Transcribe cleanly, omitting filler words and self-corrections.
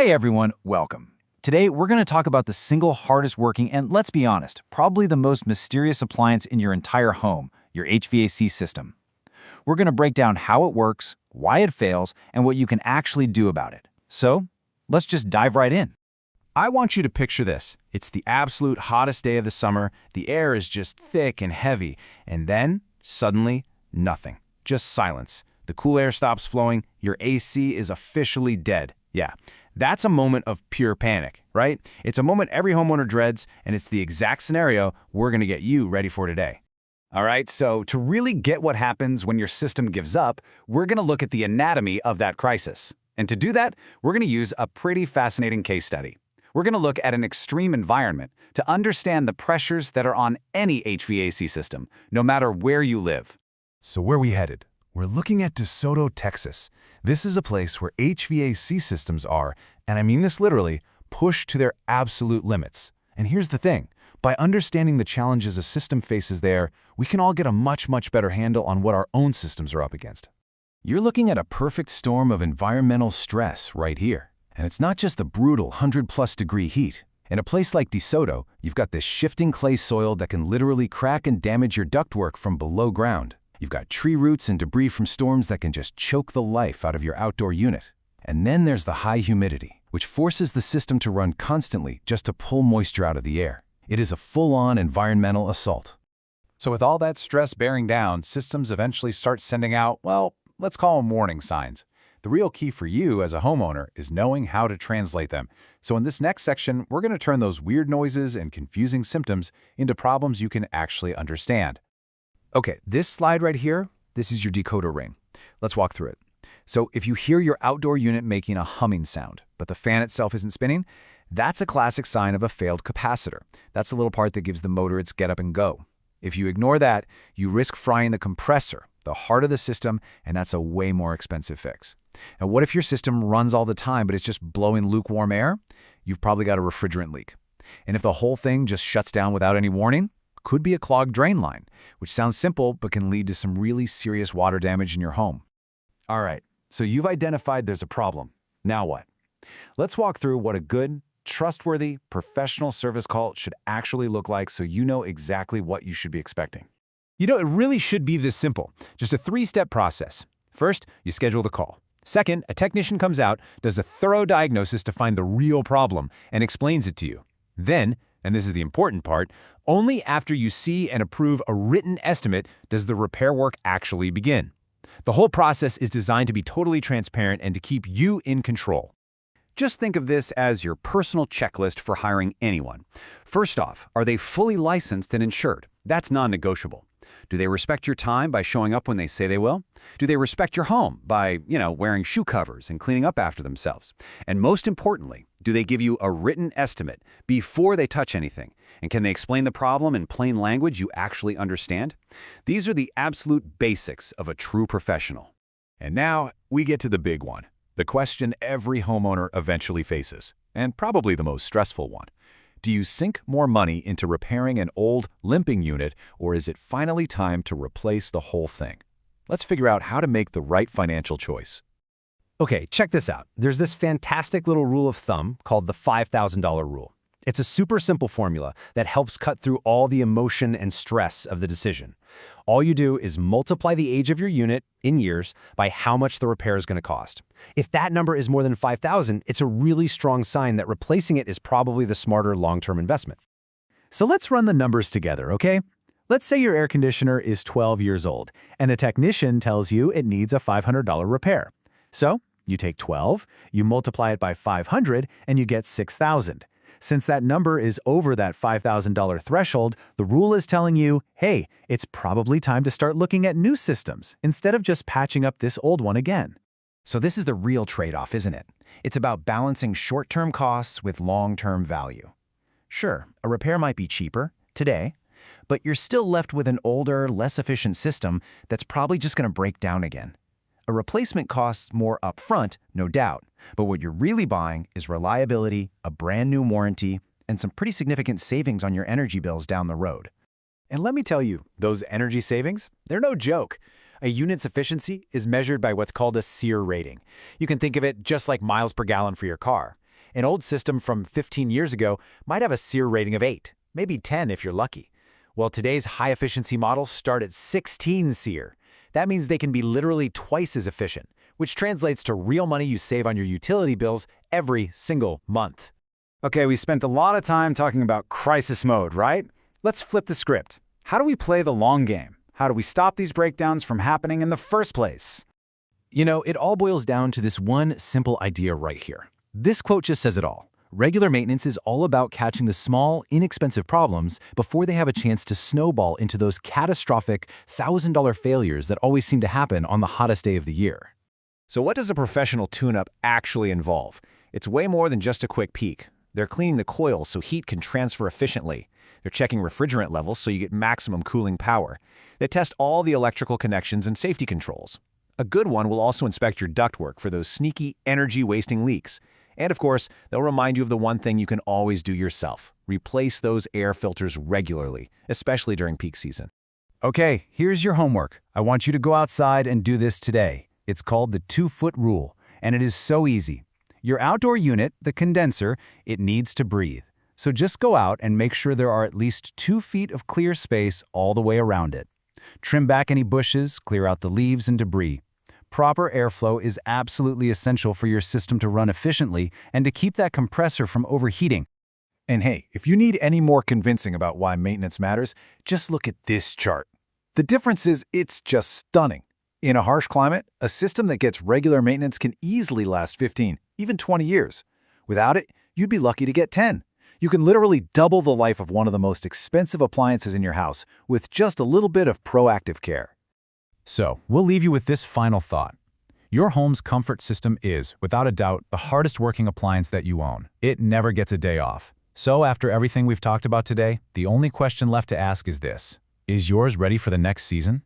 Hey everyone, welcome. Today we're going to talk about the single hardest working and, let's be honest, probably the most mysterious appliance in your entire home, your HVAC system. We're going to break down how it works, why it fails, and what you can actually do about it. So, let's just dive right in. I want you to picture this. It's the absolute hottest day of the summer, the air is just thick and heavy, and then, suddenly, nothing. Just silence. The cool air stops flowing, your AC is officially dead. Yeah, that's a moment of pure panic, right? It's a moment every homeowner dreads, and it's the exact scenario we're going to get you ready for today. All right, so to really get what happens when your system gives up, we're going to look at the anatomy of that crisis. And to do that, we're going to use a pretty fascinating case study. We're going to look at an extreme environment to understand the pressures that are on any HVAC system, no matter where you live. So where are we headed? We're looking at DeSoto, Texas. This is a place where HVAC systems are, and I mean this literally, pushed to their absolute limits. And here's the thing. By understanding the challenges a system faces there, we can all get a much better handle on what our own systems are up against. You're looking at a perfect storm of environmental stress right here. And it's not just the brutal 100+ degree heat. In a place like DeSoto, you've got this shifting clay soil that can literally crack and damage your ductwork from below ground. You've got tree roots and debris from storms that can just choke the life out of your outdoor unit. And then there's the high humidity, which forces the system to run constantly just to pull moisture out of the air. It is a full-on environmental assault. So with all that stress bearing down, systems eventually start sending out, well, let's call them warning signs. The real key for you as a homeowner is knowing how to translate them. So in this next section, we're going to turn those weird noises and confusing symptoms into problems you can actually understand. Okay, this slide right here, this is your decoder ring. Let's walk through it. So if you hear your outdoor unit making a humming sound, but the fan itself isn't spinning, that's a classic sign of a failed capacitor. That's the little part that gives the motor its get up and go. If you ignore that, you risk frying the compressor, the heart of the system, and that's a way more expensive fix. Now, what if your system runs all the time, but it's just blowing lukewarm air? You've probably got a refrigerant leak. And if the whole thing just shuts down without any warning, could be a clogged drain line, which sounds simple but can lead to some really serious water damage in your home. All right, so you've identified there's a problem. Now what? Let's walk through what a good, trustworthy, professional service call should actually look like so you know exactly what you should be expecting. You know, it really should be this simple. Just a 3-step process. First, you schedule the call. Second, a technician comes out, does a thorough diagnosis to find the real problem, and explains it to you. Then, and this is the important part, only after you see and approve a written estimate does the repair work actually begin. The whole process is designed to be totally transparent and to keep you in control. Just think of this as your personal checklist for hiring anyone. First off, are they fully licensed and insured? That's non-negotiable. Do they respect your time by showing up when they say they will? Do they respect your home by, wearing shoe covers and cleaning up after themselves? And most importantly, do they give you a written estimate before they touch anything? And can they explain the problem in plain language you actually understand? These are the absolute basics of a true professional. And now we get to the big one, the question every homeowner eventually faces, and probably the most stressful one. Do you sink more money into repairing an old, limping unit, or is it finally time to replace the whole thing? Let's figure out how to make the right financial choice. Okay, check this out. There's this fantastic little rule of thumb called the $5,000 rule. It's a super simple formula that helps cut through all the emotion and stress of the decision. All you do is multiply the age of your unit in years by how much the repair is going to cost. If that number is more than $5,000, it's a really strong sign that replacing it is probably the smarter long-term investment. So let's run the numbers together, okay? Let's say your air conditioner is 12 years old, and a technician tells you it needs a $500 repair. So you take 12, you multiply it by 500, and you get 6,000. Since that number is over that $5,000 threshold, the rule is telling you, hey, it's probably time to start looking at new systems instead of just patching up this old one again. So this is the real trade-off, isn't it? It's about balancing short-term costs with long-term value. Sure, a repair might be cheaper today, but you're still left with an older, less efficient system that's probably just going to break down again. A replacement costs more upfront, no doubt, but what you're really buying is reliability, a brand new warranty, and some pretty significant savings on your energy bills down the road. And let me tell you, those energy savings, they're no joke. A unit's efficiency is measured by what's called a SEER rating. You can think of it just like miles per gallon for your car. An old system from 15 years ago might have a SEER rating of 8, maybe 10 if you're lucky. Well, today's high-efficiency models start at 16 SEER. That means they can be literally twice as efficient, which translates to real money you save on your utility bills every single month. Okay, we spent a lot of time talking about crisis mode, right? Let's flip the script. How do we play the long game? How do we stop these breakdowns from happening in the first place? You know, it all boils down to this one simple idea right here. This quote just says it all. Regular maintenance is all about catching the small, inexpensive problems before they have a chance to snowball into those catastrophic $1,000 failures that always seem to happen on the hottest day of the year. So what does a professional tune-up actually involve? It's way more than just a quick peek. They're cleaning the coils so heat can transfer efficiently. They're checking refrigerant levels so you get maximum cooling power. They test all the electrical connections and safety controls. A good one will also inspect your ductwork for those sneaky, energy-wasting leaks. And of course, they'll remind you of the one thing you can always do yourself. Replace those air filters regularly, especially during peak season. Okay, here's your homework. I want you to go outside and do this today. It's called the 2-foot rule, and it is so easy. Your outdoor unit, the condenser, it needs to breathe. So just go out and make sure there are at least 2 feet of clear space all the way around it. Trim back any bushes, clear out the leaves and debris. Proper airflow is absolutely essential for your system to run efficiently and to keep that compressor from overheating. And hey, if you need any more convincing about why maintenance matters, just look at this chart. The difference is it's just stunning. In a harsh climate, a system that gets regular maintenance can easily last 15, even 20 years. Without it, you'd be lucky to get 10. You can literally double the life of one of the most expensive appliances in your house with just a little bit of proactive care. So, we'll leave you with this final thought. Your home's comfort system is, without a doubt, the hardest working appliance that you own. It never gets a day off. So after everything we've talked about today, the only question left to ask is this: is yours ready for the next season?